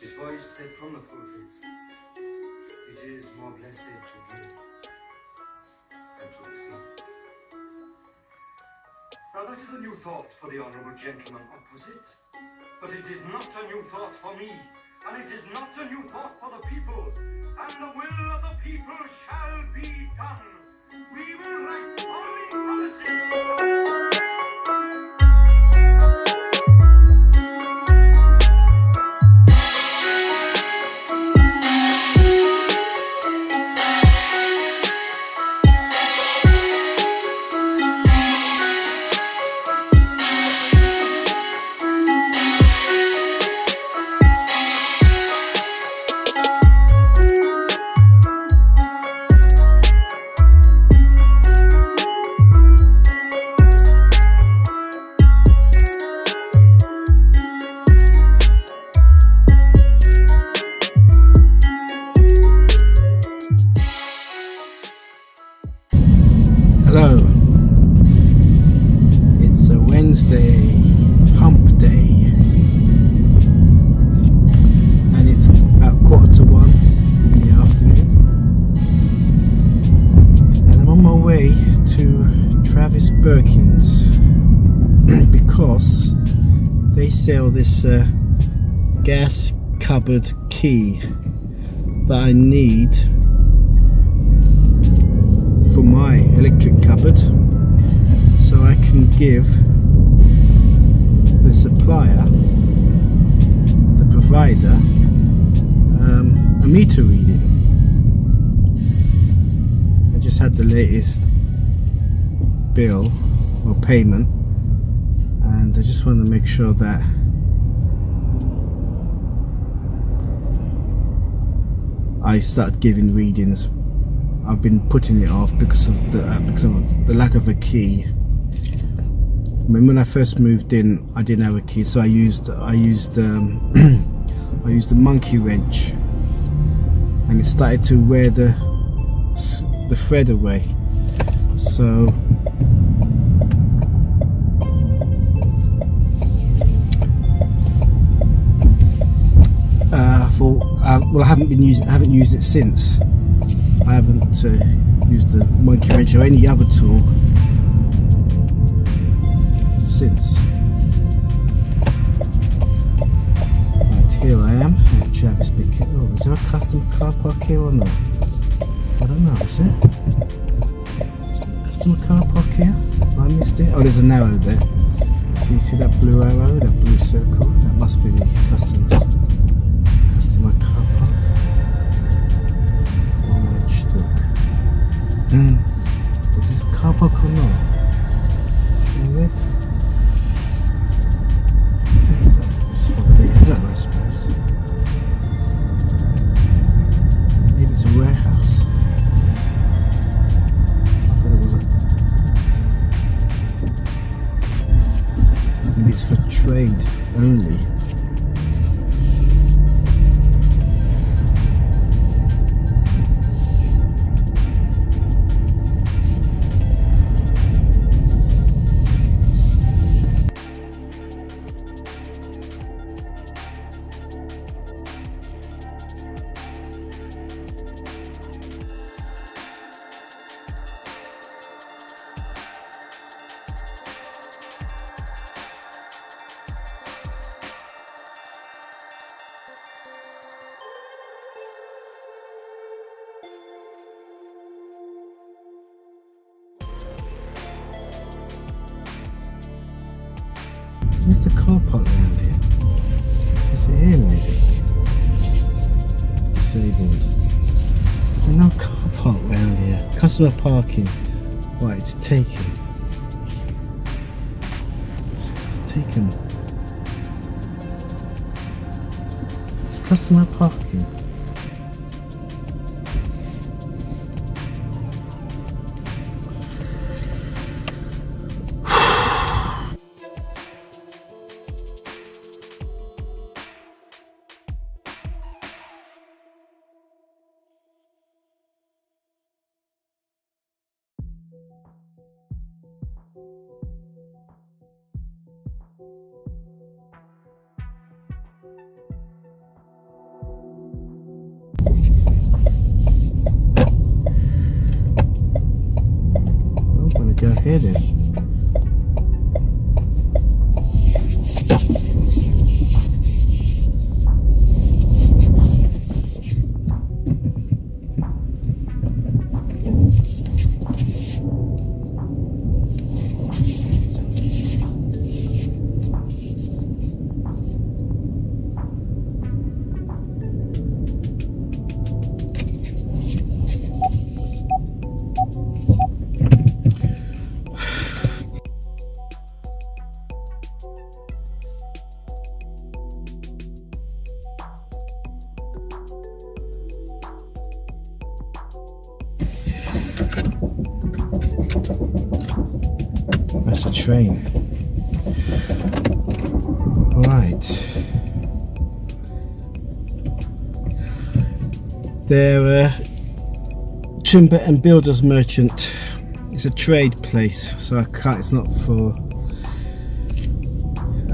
His voice said from the pulpit, it is more blessed to give than to receive. Now that is a new thought for the honourable gentleman opposite, but it is not a new thought for me, and it is not a new thought for the people, and the will of the people shall be done. We will write following policy. Hello, it's a Wednesday hump day and it's about 1:15 in the afternoon, and I'm on my way to Travis Perkins because they sell this gas cupboard key that I need for my electric cupboard, so I can give the supplier, the provider, a meter reading. I just had the latest bill or payment, and I just want to make sure that I start giving readings. I've been putting it off because of the lack of a key. I mean, when I first moved in, I didn't have a key, so I used I used the monkey wrench, and it started to wear the thread away. So well, I haven't used it since. I haven't used the monkey wrench or any other tool since. Right, here I am at Travis Perkins. Oh, is there a custom car park here or not? I don't know, is there? Customer car park here? Have I missed it? Oh, there's an arrow there. Can you see that blue arrow, that blue circle? That must be the customer car park. Is this a car park or not? Is it? Just follow the head, I suppose. Maybe it's a warehouse. I thought it was maybe it's for trade only. Where's the car park around here? Is it here maybe? Disabled. There's no car park around here. Customer parking. Right, it's taken. It's taken. It's customer parking. here then? That's a train. Right. They're timber and builders merchant. It's a trade place, so I can't. It's not for.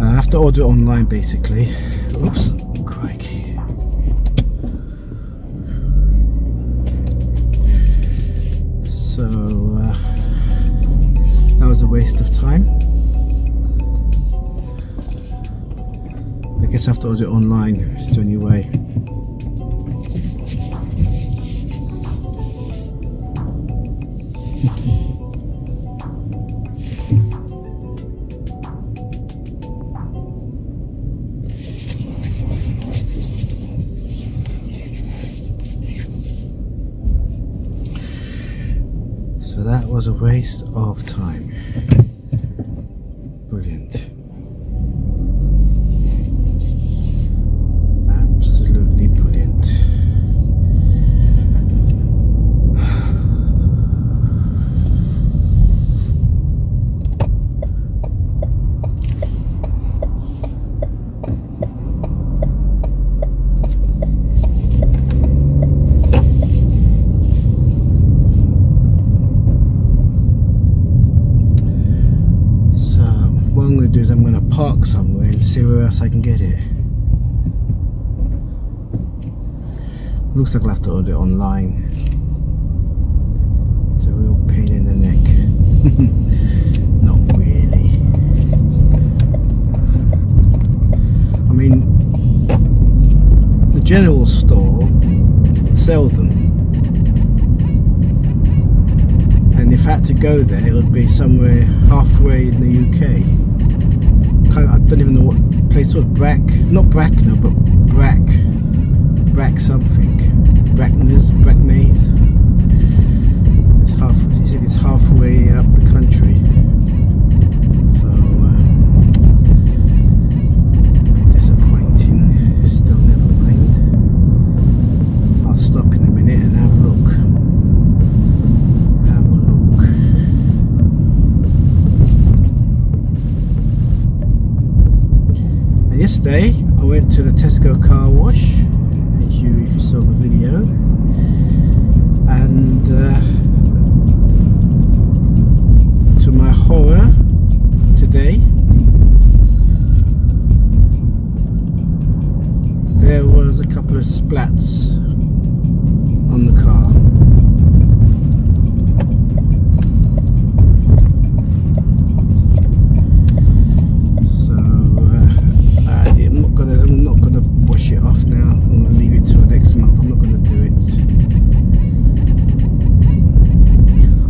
I have to order it online, basically. Oops, crikey. So that was a waste of time. I guess I have to order it online. It's the only way. So that was a waste of time. Brilliant. Absolutely brilliant. Is I'm going to park somewhere and see where else I can get it. Looks like I'll have to order it online. It's a real pain in the neck. Not really. I mean, the general store sell them, and if I had to go there, it would be somewhere halfway in the UK. I don't even know what place it was. Not Bracknell, but Brack something. Brackmills. It's half. He said it's halfway up the country. So disappointing. Still never mind. I'll stop in a minute and have a look. Yesterday I went to the Tesco car wash, as if you saw the video, and to my horror today there was a couple of splats on the car. I'm not gonna wash it off now. I'm gonna leave it till next month. I'm not gonna do it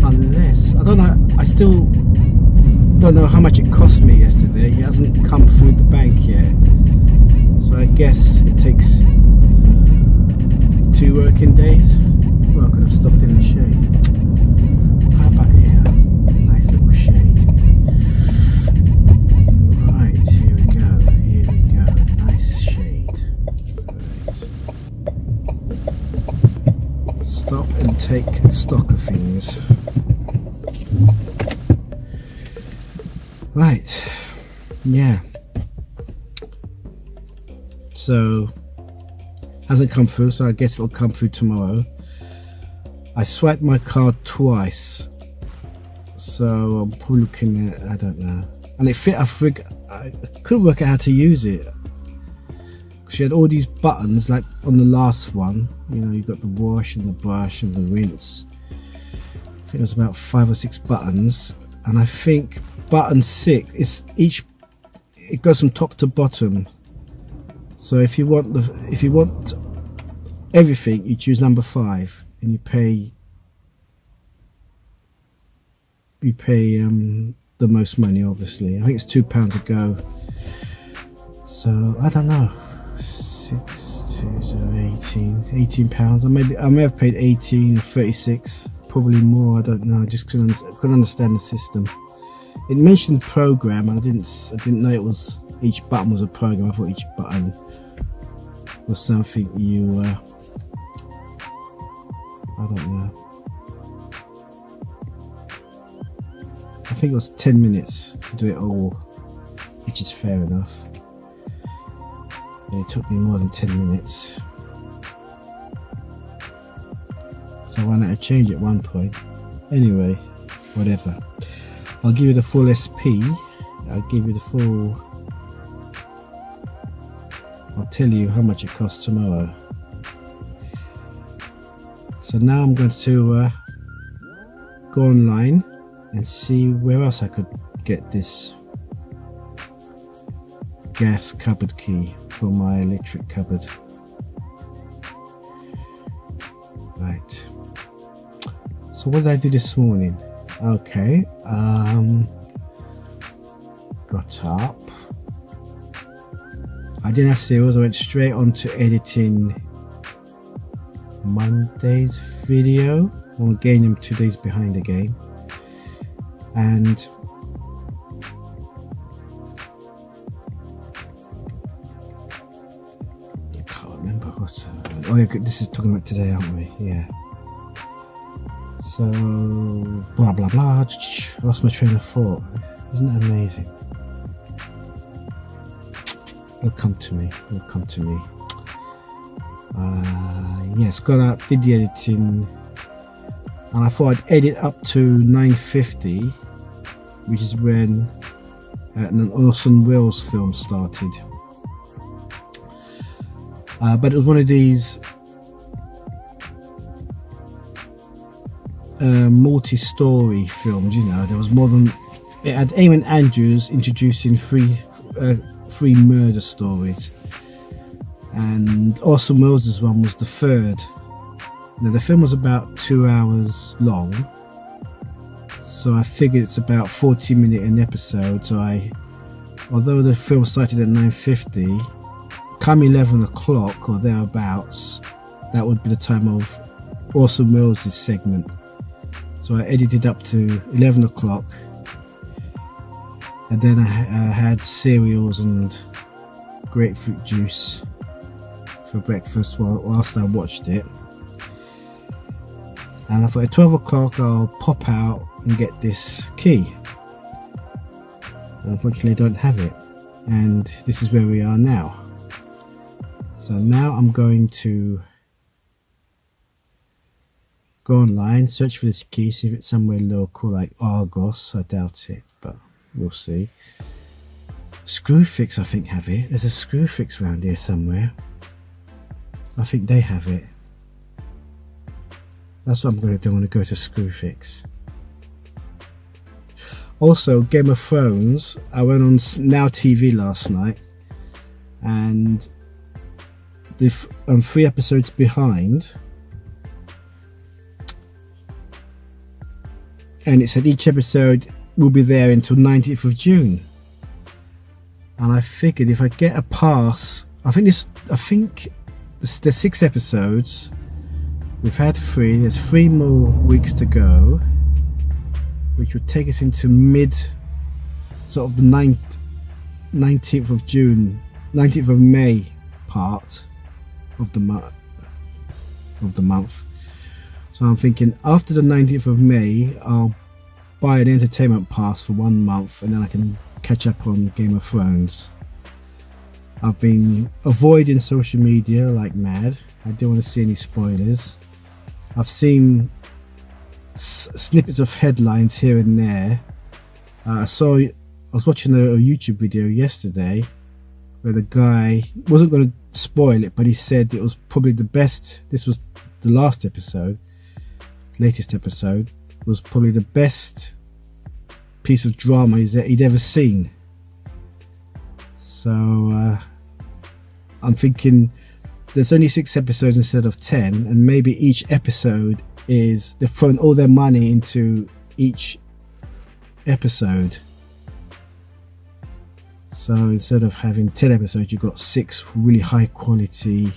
unless I don't know. I still don't know how much it cost me yesterday. It hasn't come through the bank yet, so I guess it takes 2 working days. Well, I could have stopped in the shade. How about here? Nice little shade. Right, here we go. Nice shade. Right. Stop and take stock of things. Right. Yeah. So hasn't come through, so I guess it'll come through tomorrow. I swiped my card twice, so I'm probably looking at, I don't know, and it fit. I couldn't work out how to use it. She had all these buttons, like on the last one, you know, you've got the wash and the brush and the rinse. I think it was about 5 or 6 buttons, and I think button 6 is it goes from top to bottom. So if you want everything, you choose number 5, and you pay the most money, obviously. I think it's £2 a go. So I don't know, 6, 2, 0, 18 pounds. I may have paid 18 or 36, probably more. I don't know. I just couldn't understand the system. It mentioned program, and I didn't know it was, each button was a program. I thought each button was something you I don't know. I think it was 10 minutes to do it all, which is fair enough. It took me more than 10 minutes, so I ran out of change at one point. Anyway, whatever. I'll give you the full SP. I'll give you the full. I'll tell you how much it costs tomorrow. So now I'm going to go online and see where else I could get this gas cupboard key for my electric cupboard. Right. So what did I do this morning? Okay. Got up. I didn't have cereals. I went straight on to editing Monday's video. I'm again, I'm 2 days behind again. And I can't remember what. Oh yeah, this is talking about today, aren't we? Yeah. So blah blah blah. Lost my train of thought. Isn't that amazing? It'll come to me. It'll come to me. Yes, got up, did the editing, and I thought I'd edit up to 9:50, which is when an Orson Welles film started. But it was one of these multi-story films, you know. There was more than, it had Eamon Andrews introducing three murder stories, and Orson Welles' one was the third. Now the film was about 2 hours long, so I figured it's about 40-minute an episode. So although the film started at 9:50, come 11 o'clock or thereabouts, that would be the time of Orson Welles' segment. So I edited up to 11 o'clock, and then I had cereals and grapefruit juice for breakfast whilst I watched it. And I thought at 12 o'clock I'll pop out and get this key. Unfortunately I don't have it, and this is where we are now. So now I'm going to go online, search for this key, see if it's somewhere local like Argos. I doubt it, but we'll see. Screwfix I think have it. There's a Screwfix around here somewhere. I think they have it. That's what I'm going to do. I'm going to go to Screwfix. Also, Game of Thrones. I went on NowTV last night, and I'm 3 episodes behind. And it said each episode will be there until 19th of June. And I figured if I get a pass, there's 6 episodes. We've had 3. There's 3 more weeks to go, which would take us into sort of the 19th of June, 19th of May part of the month. So I'm thinking after the 19th of May, I'll buy an entertainment pass for 1 month, and then I can catch up on Game of Thrones. I've been avoiding social media like mad. I don't want to see any spoilers. I've seen snippets of headlines here and there. I was watching a YouTube video yesterday where the guy wasn't going to spoil it, but he said it was probably the best. This was the latest episode was probably the best piece of drama he'd ever seen. So I'm thinking there's only 6 episodes instead of 10, and maybe each episode is they've thrown all their money into each episode. So instead of having 10 episodes, you've got 6 really high quality,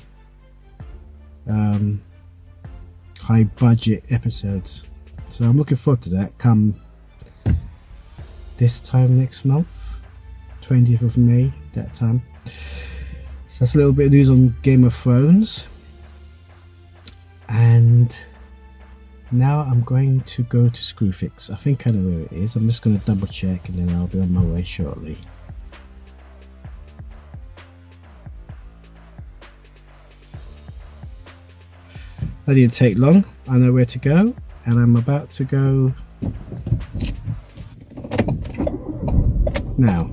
high budget episodes. So I'm looking forward to that come this time next month, 20th of May, that time. So that's a little bit of news on Game of Thrones. And now I'm going to go to Screwfix. I think I know where it is. I'm just going to double check and then I'll be on my way shortly. That didn't take long. I know where to go, and I'm about to go now.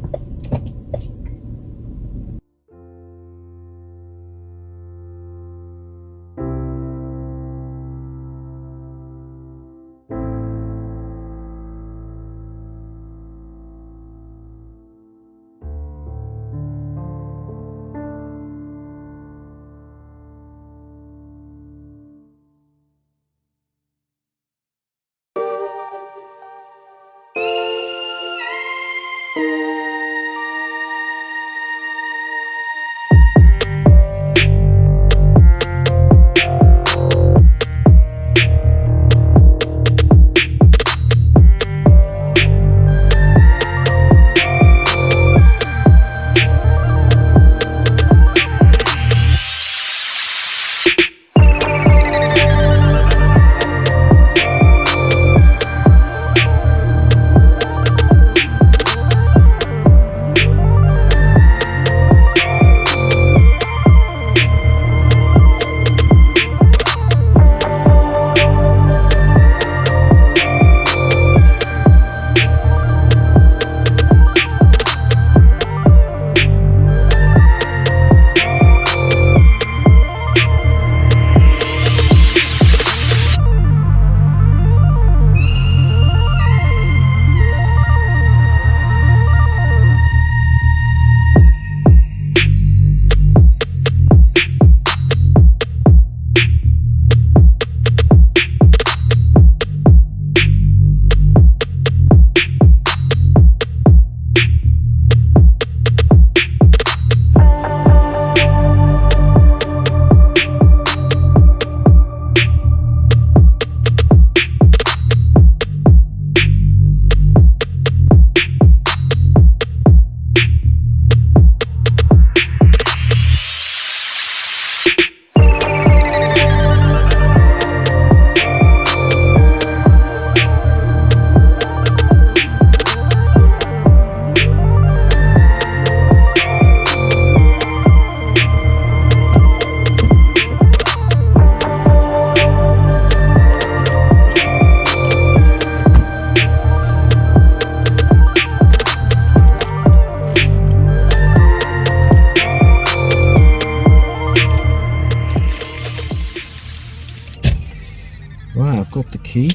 Right, I've got the key,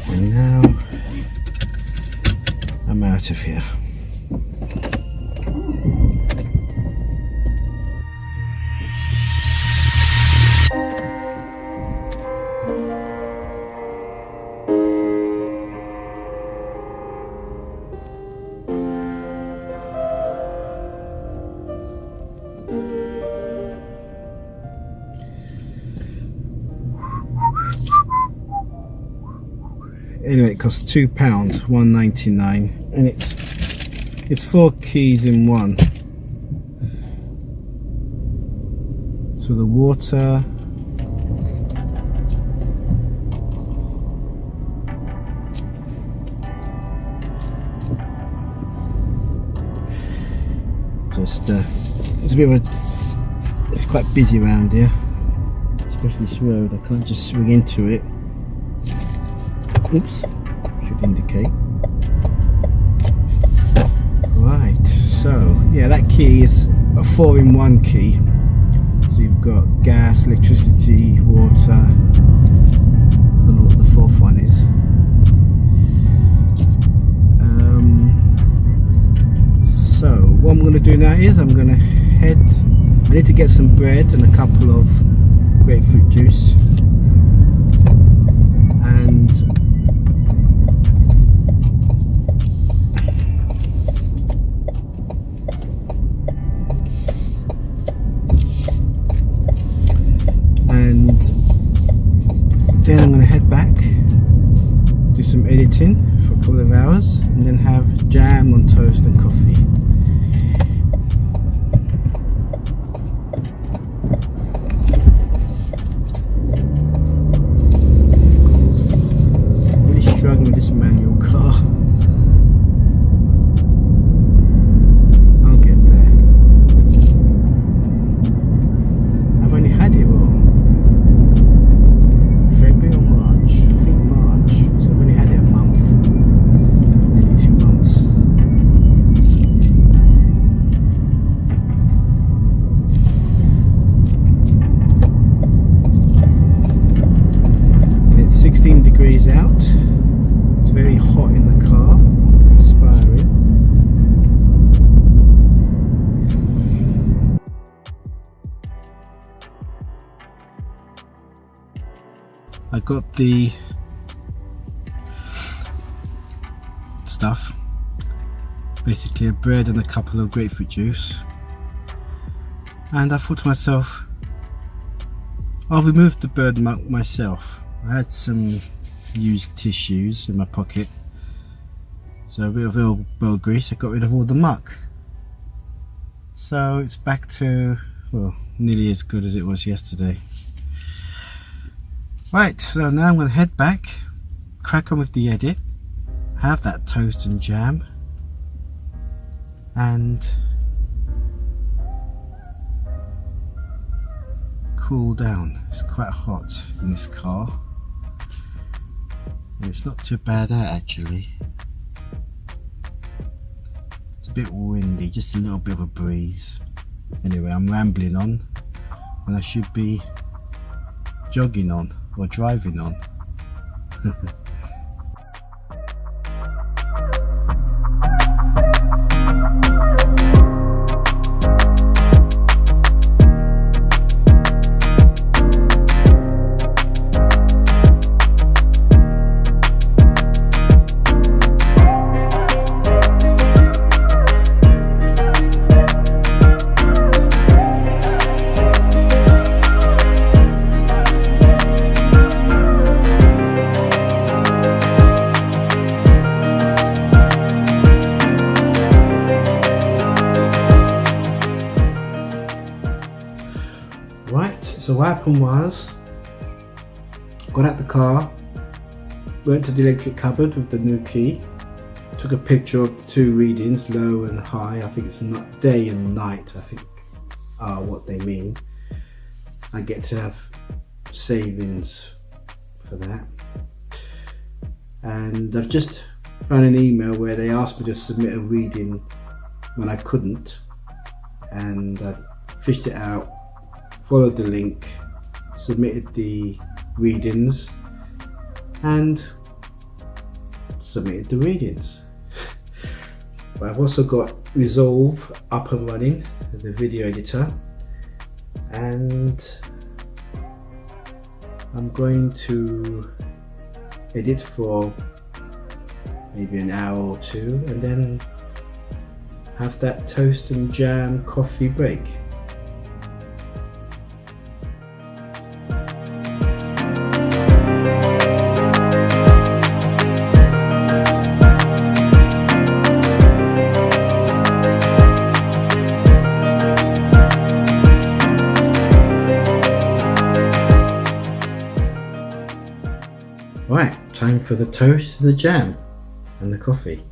and now I'm out of here. Anyway, it costs £2, £1.99, and it's 4 keys in one. So the water, just it's a bit of a, it's quite busy around here, especially this road. I can't just swing into it. Oops, should indicate. Right, so yeah, that key is a 4-in-1 key. So you've got gas, electricity, water. I don't know what the fourth one is. do now is I'm gonna head. I need to get some bread and a couple of grapefruit juice, and then I'm gonna head back, do some editing for a couple of hours, and then have jam on toast and coffee. I'm really struggling with this manual car. I'll get there. I've only had it February or March? I think March, so I've only had it a month, nearly 2 months. And it's 16 degrees out, it's very hot in the car, I'm perspiring. I got the stuff, basically a bread and a couple of grapefruit juice, and I thought to myself, I'll remove the bird muck myself. I had some used tissues in my pocket, so a bit of elbow grease, I got rid of all the muck. So it's back to, well, nearly as good as it was yesterday. Right, so now I'm going to head back, crack on with the edit, have that toast and jam, and cool down. It's quite hot in this car, and it's not too bad out actually. It's a bit windy, just a little bit of a breeze. Anyway, I'm rambling on when I should be jogging on or driving on. So what happened was, got out the car, went to the electric cupboard with the new key, took a picture of the two readings, low and high. I think it's not day and night, I think are what they mean. I get to have savings for that. And I've just found an email where they asked me to submit a reading when I couldn't, and I fished it out, followed the link, submitted the readings, and submitted the readings. But I've also got Resolve up and running, the video editor, and I'm going to edit for maybe an hour or two, and then have that toast and jam coffee break. Right, time for the toast, the jam, and the coffee.